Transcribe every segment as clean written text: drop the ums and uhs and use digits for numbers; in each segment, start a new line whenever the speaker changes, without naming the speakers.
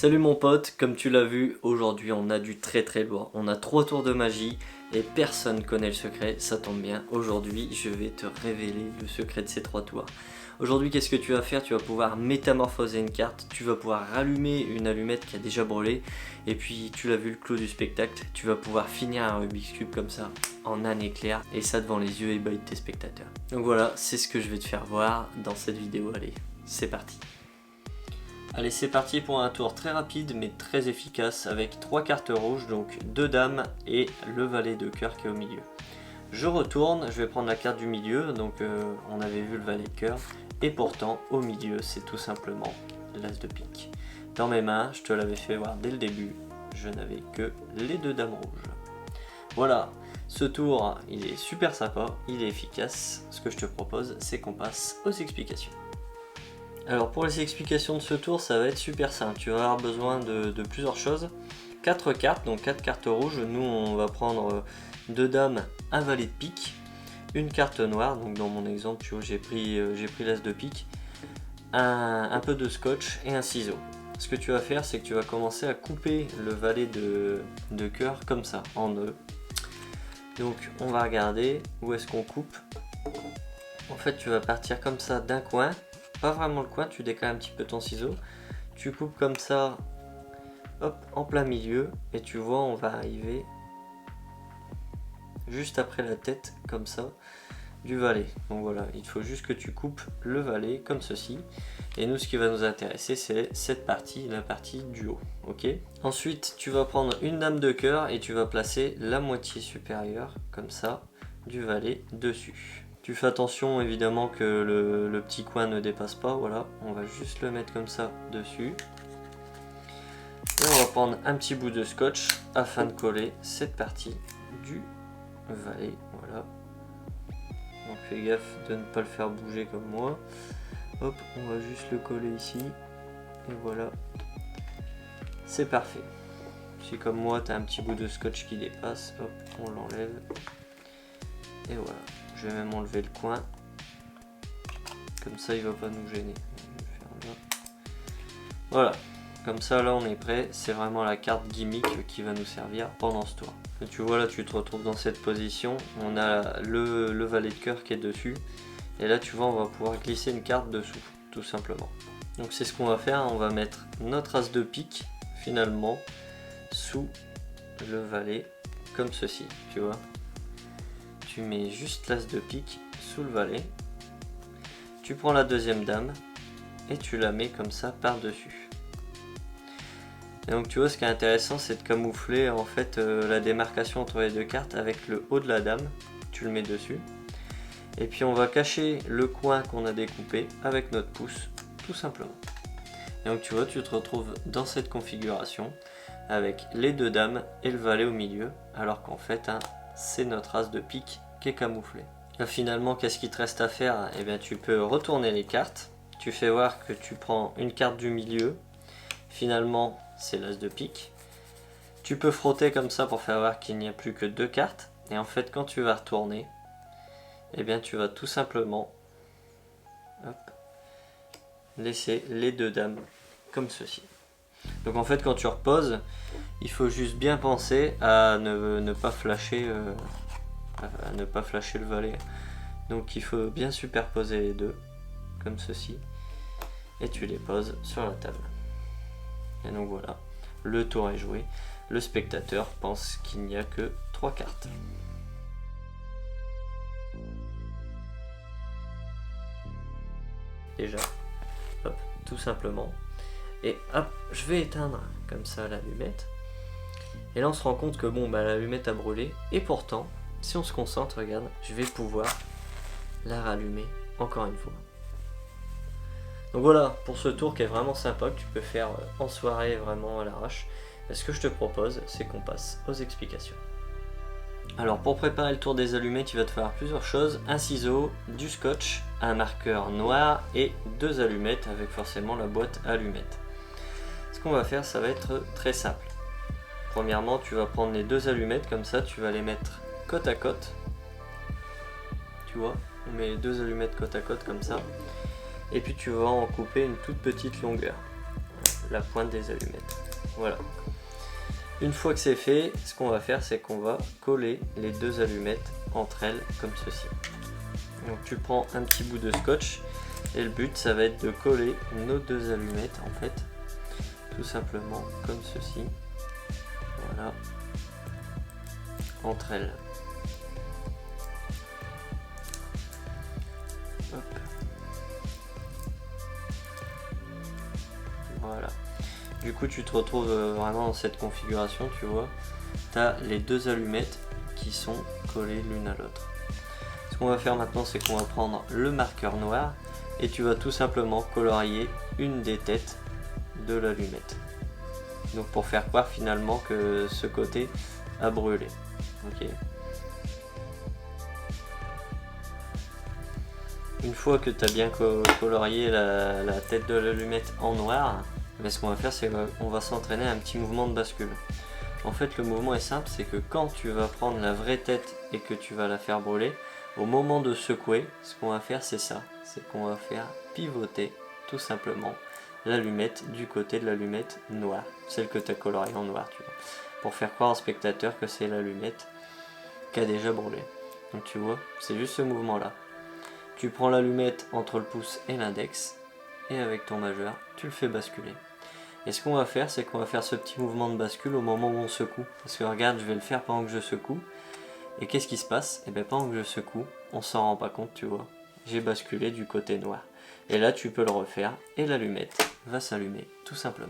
Salut mon pote, comme tu l'as vu, aujourd'hui on a du très lourd. On a 3 tours de magie et personne connaît le secret, ça tombe bien. Aujourd'hui je vais te révéler le secret de ces 3 tours. Aujourd'hui qu'est-ce que tu vas faire? Tu vas pouvoir métamorphoser une carte, tu vas pouvoir rallumer une allumette qui a déjà brûlé. Et puis tu l'as vu, le clou du spectacle, tu vas pouvoir finir un Rubik's Cube comme ça, en un éclair. Et ça devant les yeux ébahis de tes spectateurs. Donc voilà, c'est ce que je vais te faire voir dans cette vidéo, allez, c'est parti. Allez, c'est parti pour un tour très rapide mais très efficace avec 3 cartes rouges, donc 2 dames et le valet de cœur qui est au milieu. Je retourne, je vais prendre la carte du milieu, donc on avait vu le valet de cœur, et pourtant au milieu c'est tout simplement l'as de pique. Dans mes mains, je te l'avais fait voir dès le début, je n'avais que les 2 dames rouges. Voilà, ce tour il est super sympa, il est efficace. Ce que je te propose, c'est qu'on passe aux explications. Alors pour les explications de ce tour, ça va être super simple. Tu vas avoir besoin de plusieurs choses. 4 cartes, donc 4 cartes rouges. Nous on va prendre 2 dames, un valet de pique, une carte noire. Donc dans mon exemple, tu vois, j'ai pris l'as de pique, un peu de scotch et un ciseau. Ce que tu vas faire, c'est que tu vas commencer à couper le valet de cœur comme ça, en deux. Donc on va regarder où est-ce qu'on coupe. En fait, tu vas partir comme ça d'un coin. Pas vraiment le coin, tu décales un petit peu ton ciseau, tu coupes comme ça, hop, en plein milieu, et tu vois, on va arriver juste après la tête, comme ça, du valet. Donc voilà, il faut juste que tu coupes le valet, comme ceci, et nous, ce qui va nous intéresser, c'est cette partie, la partie du haut, ok? Ensuite, tu vas prendre une dame de cœur, et tu vas placer la moitié supérieure, comme ça, du valet dessus. Tu fais attention évidemment que le petit coin ne dépasse pas, voilà, on va juste le mettre comme ça dessus. Et on va prendre un petit bout de scotch afin de coller cette partie du valet, voilà. Donc fais gaffe de ne pas le faire bouger comme moi. Hop, on va juste le coller ici, et voilà, c'est parfait. Si comme moi tu as un petit bout de scotch qui dépasse, hop, on l'enlève, et voilà. Je vais même enlever le coin, comme ça il va pas nous gêner. Voilà, comme ça là on est prêt, c'est vraiment la carte gimmick qui va nous servir pendant ce tour. Et tu vois là, tu te retrouves dans cette position, on a le valet de cœur qui est dessus, et là tu vois on va pouvoir glisser une carte dessous, tout simplement. Donc c'est ce qu'on va faire, on va mettre notre as de pique finalement sous le valet, comme ceci, tu vois. Tu mets juste l'as de pique sous le valet, tu prends la deuxième dame et tu la mets comme ça par dessus. Et donc tu vois, ce qui est intéressant, c'est de camoufler en fait la démarcation entre les 2 cartes avec le haut de la dame, tu le mets dessus, et puis on va cacher le coin qu'on a découpé avec notre pouce, tout simplement. Et donc tu vois, tu te retrouves dans cette configuration avec les 2 dames et le valet au milieu, alors qu'en fait c'est notre as de pique qui est camouflé. Là, finalement, qu'est-ce qu'il te reste à faire? Eh bien, tu peux retourner les cartes. Tu fais voir que tu prends une carte du milieu. Finalement, c'est l'as de pique. Tu peux frotter comme ça pour faire voir qu'il n'y a plus que 2 cartes. Et en fait, quand tu vas retourner, eh bien, tu vas tout simplement laisser les 2 dames comme ceci. Donc en fait, quand tu reposes, il faut juste bien penser à ne pas flasher le valet. Donc il faut bien superposer les 2 comme ceci, et tu les poses sur la table. Et donc voilà, le tour est joué. Le spectateur pense qu'il n'y a que 3 cartes. Déjà, hop, tout simplement. Et hop, je vais éteindre comme ça l'allumette. Et là on se rend compte que bon, bah, l'allumette a brûlé. Et pourtant, si on se concentre, regarde, je vais pouvoir la rallumer encore une fois. Donc voilà, pour ce tour qui est vraiment sympa, que tu peux faire en soirée vraiment à l'arrache, ce que je te propose, c'est qu'on passe aux explications. Alors pour préparer le tour des allumettes, il va te falloir plusieurs choses: un ciseau, du scotch, un marqueur noir et 2 allumettes avec forcément la boîte allumettes. Ce qu'on va faire, ça va être très simple. Premièrement, tu vas prendre les 2 allumettes comme ça, tu vas les mettre côte à côte. Tu vois, on met les 2 allumettes côte à côte comme ça. Et puis tu vas en couper une toute petite longueur. la pointe des allumettes. Voilà. Une fois que c'est fait, ce qu'on va faire, c'est qu'on va coller les deux allumettes entre elles comme ceci. Donc tu prends un petit bout de scotch et le but ça va être de coller nos deux allumettes en fait, tout simplement comme ceci. Voilà, entre elles. Hop. Voilà. Du coup tu te retrouves vraiment dans cette configuration, tu vois. Tu as les deux allumettes qui sont collées l'une à l'autre. Ce qu'on va faire maintenant, c'est qu'on va prendre le marqueur noir et tu vas tout simplement colorier une des têtes de l'allumette. Donc pour faire croire finalement que ce côté a brûlé. Ok. Une fois que tu as bien colorié la tête de l'allumette en noir, mais ce qu'on va faire, c'est qu'on va s'entraîner à un petit mouvement de bascule. En fait, le mouvement est simple, c'est que quand tu vas prendre la vraie tête et que tu vas la faire brûler, au moment de secouer, ce qu'on va faire, c'est ça. C'est qu'on va faire pivoter, tout simplement, l'allumette du côté de l'allumette noire. Celle que tu as coloriée en noir, tu vois. Pour faire croire au spectateur que c'est l'allumette qui a déjà brûlé. Donc tu vois, c'est juste ce mouvement-là. Tu prends l'allumette entre le pouce et l'index, et avec ton majeur, tu le fais basculer. Et ce qu'on va faire, c'est qu'on va faire ce petit mouvement de bascule au moment où on secoue. Parce que regarde, je vais le faire pendant que je secoue. Et qu'est-ce qui se passe? Et bien pendant que je secoue, on s'en rend pas compte, tu vois. J'ai basculé du côté noir. Et là, tu peux le refaire, et l'allumette va s'allumer, tout simplement.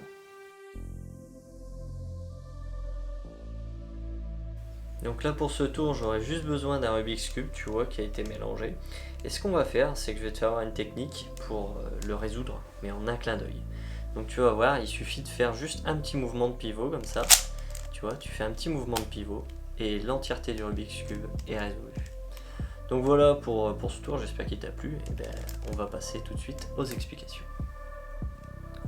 Donc là pour ce tour, j'aurais juste besoin d'un Rubik's Cube, tu vois, qui a été mélangé. Et ce qu'on va faire, c'est que je vais te faire une technique pour le résoudre, mais en un clin d'œil. Donc tu vas voir, il suffit de faire juste un petit mouvement de pivot comme ça. Tu vois, tu fais un petit mouvement de pivot et l'entièreté du Rubik's Cube est résolue. Donc voilà pour ce tour, j'espère qu'il t'a plu. Et ben, on va passer tout de suite aux explications.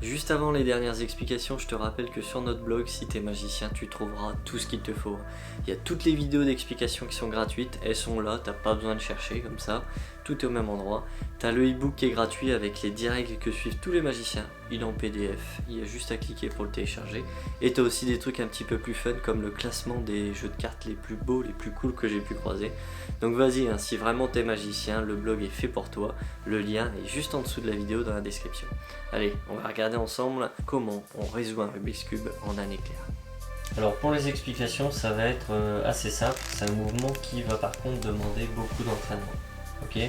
Juste avant les dernières explications, je te rappelle que sur notre blog, si t'es magicien, tu trouveras tout ce qu'il te faut. Il y a toutes les vidéos d'explications qui sont gratuites, elles sont là, t'as pas besoin de chercher comme ça, tout est au même endroit. T'as le e-book qui est gratuit avec les 10 règles que suivent tous les magiciens, il est en PDF, il y a juste à cliquer pour le télécharger. Et t'as aussi des trucs un petit peu plus fun comme le classement des jeux de cartes les plus beaux, les plus cool que j'ai pu croiser. Donc vas-y, hein, si vraiment t'es magicien, le blog est fait pour toi, le lien est juste en dessous de la vidéo dans la description. Allez, on va regarder ensemble comment on résout un Rubik's Cube en un éclair. Alors pour les explications, ça va être assez simple, c'est un mouvement qui va par contre demander beaucoup d'entraînement. Ok,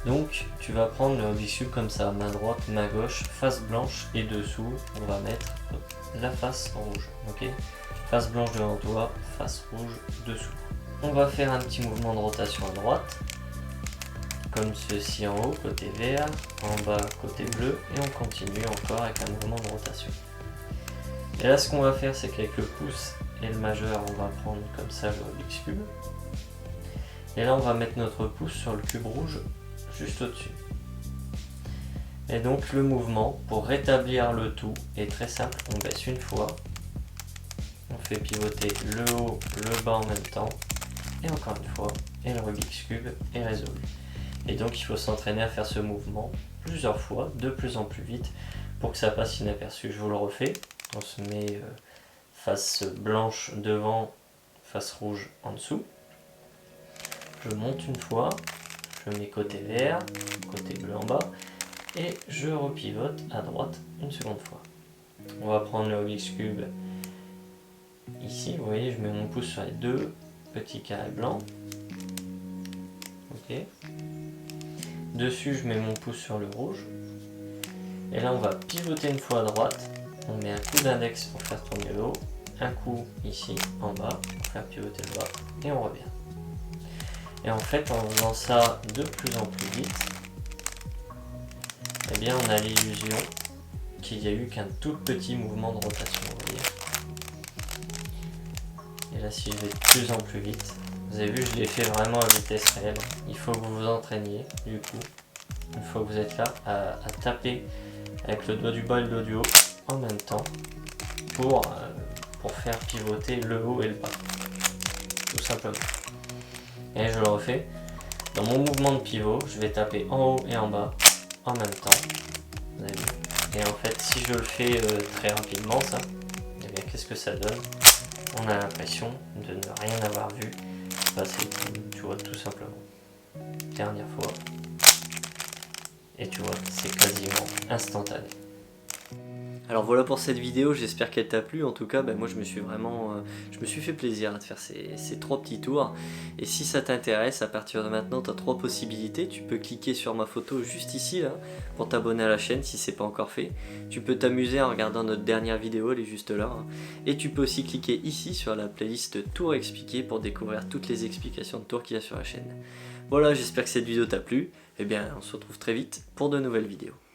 donc tu vas prendre le Rubik's Cube comme ça, main droite, main gauche, face blanche et dessous, on va mettre la face rouge. Ok, face blanche devant toi, face rouge dessous. On va faire un petit mouvement de rotation à droite, comme ceci en haut, côté vert, en bas, côté bleu, et on continue encore avec un mouvement de rotation. Et là, ce qu'on va faire, c'est qu'avec le pouce et le majeur, on va prendre comme ça le Rubik's Cube. Et là, on va mettre notre pouce sur le cube rouge, juste au-dessus. Et donc, le mouvement, pour rétablir le tout, est très simple. On baisse une fois, on fait pivoter le haut, le bas en même temps, et encore une fois, et le Rubik's Cube est résolu. Et donc il faut s'entraîner à faire ce mouvement plusieurs fois, de plus en plus vite, pour que ça passe inaperçu. Je vous le refais, on se met face blanche devant, face rouge en dessous. Je monte une fois, je mets côté vert, côté bleu en bas, et je repivote à droite une seconde fois. On va prendre le Rubik's Cube ici, vous voyez, je mets mon pouce sur les deux petits carrés blancs. Ok. Dessus, je mets mon pouce sur le rouge. Et là, on va pivoter une fois à droite. On met un coup d'index pour faire tourner le haut. Un coup ici, en bas, pour faire pivoter le bas. Et on revient. Et en fait, en faisant ça de plus en plus vite, eh bien, on a l'illusion qu'il n'y a eu qu'un tout petit mouvement de rotation, vous voyez. Et là, si je vais de plus en plus vite, vous avez vu, je l'ai fait vraiment à vitesse réelle. Il faut que vous vous entraîniez, du coup, une fois que vous êtes là, à taper avec le doigt du bas et le doigt du haut en même temps pour faire pivoter le haut et le bas, tout simplement. Et je le refais. Dans mon mouvement de pivot, je vais taper en haut et en bas en même temps. Vous avez vu ? Et en fait, si je le fais très rapidement, ça, eh bien, qu'est-ce que ça donne? On a l'impression de ne rien avoir vu passer, tu vois, tout simplement. Dernière fois. Et tu vois, c'est quasiment instantané. Alors voilà pour cette vidéo, j'espère qu'elle t'a plu. En tout cas, moi je me suis fait plaisir à te faire ces 3 petits tours. Et si ça t'intéresse, à partir de maintenant, tu as 3 possibilités. Tu peux cliquer sur ma photo juste ici là, pour t'abonner à la chaîne si c'est pas encore fait. Tu peux t'amuser en regardant notre dernière vidéo, elle est juste là. Et tu peux aussi cliquer ici sur la playlist Tours expliquées pour découvrir toutes les explications de tours qu'il y a sur la chaîne. Voilà, j'espère que cette vidéo t'a plu. Et bien, on se retrouve très vite pour de nouvelles vidéos.